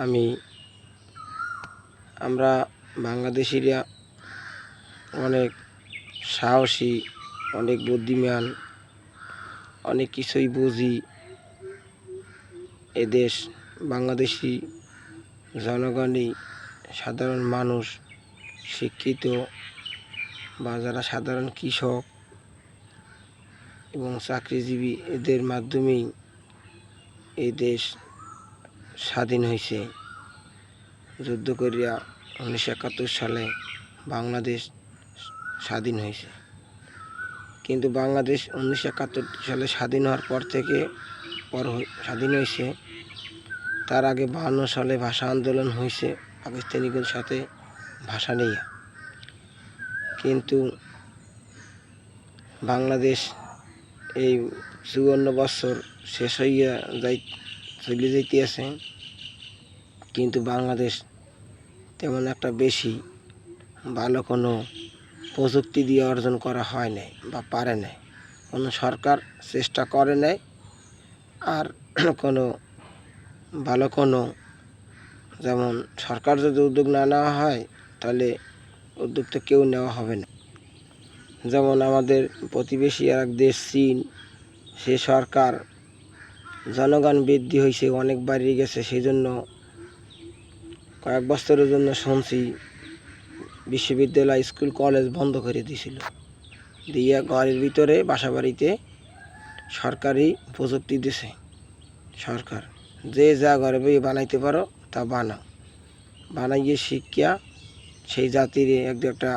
আমি আমরা বাংলাদেশিরা অনেক সাহসী, অনেক বুদ্ধিমান, অনেক কিছুই বুঝি। এদেশ বাংলাদেশি জনগণই, সাধারণ মানুষ, শিক্ষিত বা যারা সাধারণ কৃষক এবং চাকরিজীবী, এদের মাধ্যমেই এই দেশ স্বাধীন হয়েছে। যুদ্ধ করিয়া 1971 সালে বাংলাদেশ স্বাধীন হয়েছে। কিন্তু বাংলাদেশ 1971 সালে স্বাধীন হওয়ার পর থেকে স্বাধীন হয়েছে, তার আগে 52 সালে ভাষা আন্দোলন হয়েছে পাকিস্তানিদের সাথে ভাষা নিয়ে। কিন্তু বাংলাদেশ এই 54 বছর শেষ হইয়া চলে যাইতেছে, কিন্তু বাংলাদেশ তেমন একটা বেশি ভালো কোনো প্রযুক্তি দিয়ে অর্জন করা হয় নাই বা পারে নাই। কোনো সরকার চেষ্টা করে নাই। আর কোনো ভালো কোনো, যেমন সরকার যদি উদ্যোগ না নেওয়া হয়, তাহলে উদ্যোগ তো কেউ নেওয়া হবে না। যেমন আমাদের প্রতিবেশী আর এক দেশ চীন, সে সরকার জনগণ বৃদ্ধি হয়েছে, অনেক বাড়িয়ে গেছে, সেই জন্য কয়েক বছরের জন্য শুনছি বিশ্ববিদ্যালয়, স্কুল, কলেজ বন্ধ করে দিয়েছিল, দিয়ে ঘরের ভিতরে বাসা বাড়িতে সরকারি প্রযুক্তি দিছে। সরকার যে যা ঘরে বই বানাইতে পারো তা বানাইয়ে শিক্ষা সেই জাতির একটা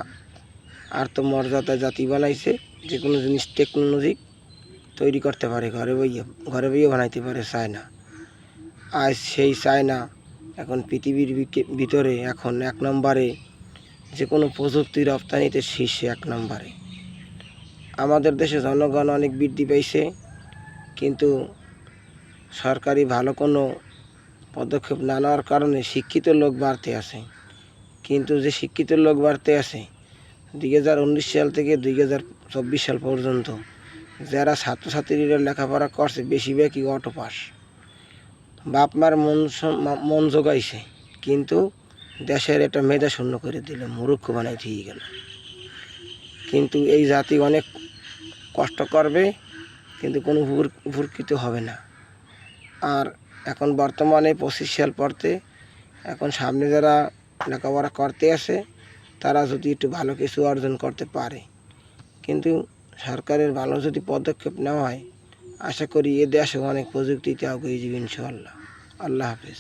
আত্মমর্যাদা জাতি বানাইছে। যে কোনো জিনিস টেকনোলজি তৈরি করতে পারে, ঘরে বইয়ে বানাইতে পারে চায়না। আজ সেই চায়না এখন পৃথিবীর ভিতরে এখন 1 নম্বরে, যে কোনো প্রযুক্তি রপ্তানিতে শীর্ষে 1 নম্বরে। আমাদের দেশে জনগণ অনেক বৃদ্ধি পাইছে, কিন্তু সরকারি ভালো কোনো পদক্ষেপ না নেওয়ার কারণে শিক্ষিত লোক বাড়তে আছে। কিন্তু যে শিক্ষিত লোক বাড়তে আছে, 2019 সাল থেকে 2024 সাল পর্যন্ত যারা ছাত্রছাত্রীরা লেখাপড়া করছে, বেশিরভাগই অটো পাস। বাপ মার মন জোগাইছে, কিন্তু দেশের একটা মেধা শূন্য করে দিল, মূর্খ বানাই দিয়ে গেল। কিন্তু এই জাতি অনেক কষ্ট করবে, কিন্তু কোনো উপকৃত হবে না। আর এখন বর্তমানে 25 সাল পড়তে, এখন সামনে যারা লেখাপড়া করতে আসে, তারা যদি একটু ভালো কিছু অর্জন করতে পারে, কিন্তু সরকারের ভালো যদি পদক্ষেপ নেওয়া হয়, আশা করি এ দেশে অনেক প্রযুক্তিতে আগে যাবে ইনশাআল্লাহ। আল্লাহ হাফেজ।